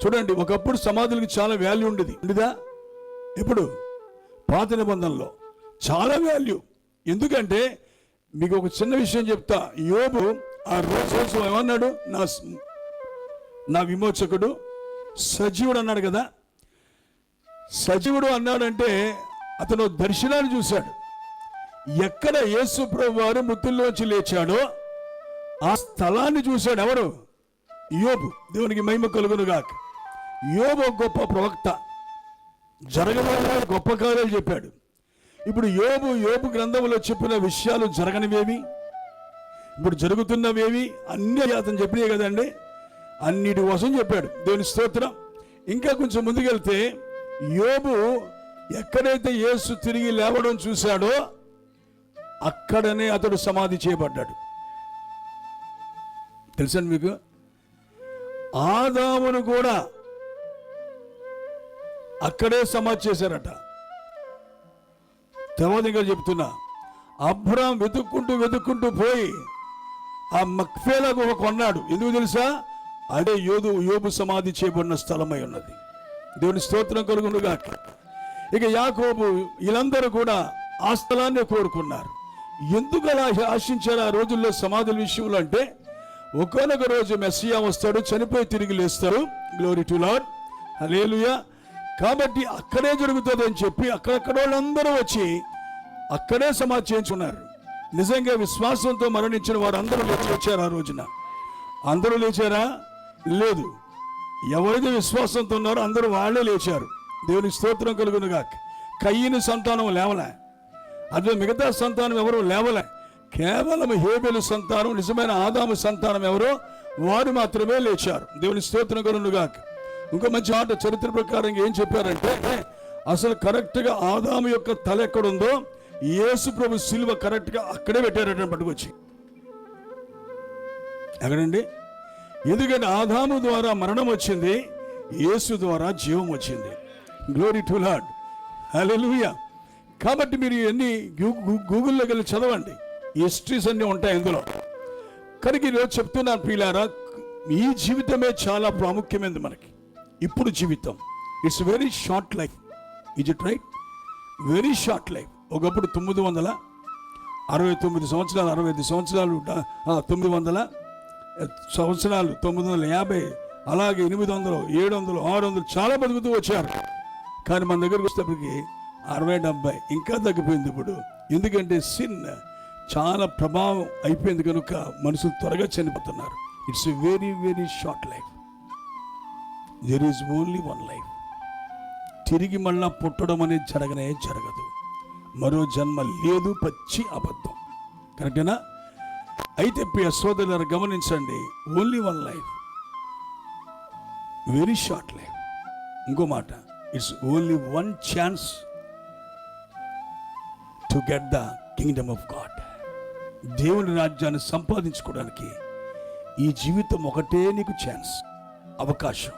చూడండి, ఒకప్పుడు సమాధులకి చాలా వాల్యూ ఉండేదా? ఇప్పుడు పాత నిబంధనలో చాలా వాల్యూ. ఎందుకంటే మీకు ఒక చిన్న విషయం చెప్తా. యోబు ఆ రోజు ఏమన్నాడు? నా విమోచకుడు సజీవుడు అన్నాడు కదా. సజీవుడు అన్నాడంటే అతను దర్శనాన్ని చూశాడు. ఎక్కడ యేసు ప్రభు వారు మృతుల్లోంచి లేచాడో ఆ స్థలాన్ని చూశాడు. ఎవరు? యోబు. దేవునికి మహిమ కలుగునుగాక. యోబు గొప్ప ప్రవక్త, జరగబోయే గొప్ప కార్యాలు చెప్పాడు. ఇప్పుడు యోబు గ్రంథంలో చెప్పిన విషయాలు జరగనివేమి, ఇప్పుడు జరుగుతున్నవేమి అన్నీ అతను చెప్పినాయి కదండి. అన్నిటి కోసం చెప్పాడు. దేవుని స్తోత్రం. ఇంకా కొంచెం ముందుకెళ్తే యోబు ఎక్కడైతే యేసు తిరిగి లేవడం చూశాడో అక్కడనే అతడు సమాధి చేయబడ్డాడు. తెలుసండి మీకు? ఆదామును కూడా అక్కడే సమాధి చేశారట. తర్వాత చెప్తున్నా, అబ్రాం వెతుక్కుంటూ పోయి ఆ మక్ఫేలా గుహ కొన్నాడు. ఎందుకు తెలుసా? అదే యోబు సమాధి చేయబడిన స్థలమై ఉన్నది. దేవుని స్తోత్రం కలుగునుగాక. ఇక యాకోబు వీళ్ళందరూ కూడా ఆ స్థలాన్ని కోరుకున్నారు. ఎందుకు అలా ఆశించారు ఆ రోజుల్లో సమాధుల విషయంలో అంటే, ఒక్కొక్క రోజు మెస్సియా వస్తాడు, చనిపోయి తిరిగి లేస్తాడు. గ్లోరీ టు లార్డ్, హల్లెలూయా. కాబట్టి అక్కడే జరుగుతుంది అని చెప్పి అక్కడక్కడ వాళ్ళందరూ వచ్చి అక్కడే సమాధి చేయించుకున్నారు. నిజంగా విశ్వాసంతో మరణించిన వారు అందరూ లేచి వచ్చారు. ఆ రోజున అందరూ లేచారా? లేదు. ఎవరైతే విశ్వాసంతో ఉన్నారో అందరూ వాళ్ళే లేచారు. దేవునికి స్తోత్రం కలుగునుగాక. కయ్యని సంతానం లేవలే, అదే మిగతా సంతానం ఎవరు లేవలే. కేవలం హేబెలు సంతానం, నిజమైన ఆదాము సంతానం ఎవరో వారు మాత్రమే లేచారు. దేవుని స్తోత్రం కలుగునుగాక. ఇంకో మంచి మాట చరిత్ర ప్రకారంగా ఏం చెప్పారంటే, అసలు కరెక్ట్గా ఆదాము యొక్క తల ఎక్కడుందో యేసు ప్రభు సిలువ కరెక్ట్గా అక్కడే పెట్టారట పట్టుకొచ్చి. ఎక్కడండి? ఎందుకంటే ఆదాము ద్వారా మరణం వచ్చింది, యేసు ద్వారా జీవం వచ్చింది. గ్లోరీ టు లార్డ్, హల్లెలూయా. కాబట్టి మీరు అన్ని గూగుల్లోకి వెళ్ళి చదవండి, హిస్టరీస్ అన్నీ ఉంటాయి ఇందులో. కనుక ఈరోజు చెప్తున్నాను ప్రియులారా, ఈ జీవితమే చాలా ప్రాముఖ్యమైనది మనకి. ఇప్పుడు జీవితం it's very short life. Is it right? Very short life. ఒకప్పుడు 969 సంవత్సరాలు, 65 సంవత్సరాలు, 900 సంవత్సరాలు, 950, అలాగే 800, 700, 600 చాలా బతుకుతూ వచ్చారు. కానీ మన దగ్గరకు వచ్చేటప్పటికి 60, 70 ఇంకా తగ్గిపోయింది ఇప్పుడు. ఎందుకంటే సిన్ చాలా ప్రభావం అయిపోయింది కనుక మనుషులు త్వరగా చనిపోతున్నారు. It's very very short life. There is only one life. తిరిగి మళ్ళా పుట్టడం అనేది జరగదు. మరో జన్మ లేదు, పచ్చి అబద్ధం. కరెక్టేనా? అయితే ప్రియ సోదరులారా గమనించండి, only one life, very short life. ఇంకో మాట, it's only one chance to get the Kingdom of God. దేవుని రాజ్యాన్ని సంపాదించుకోవడానికి ఈ జీవితం ఒకటే నీకు ఛాన్స్, అవకాశం.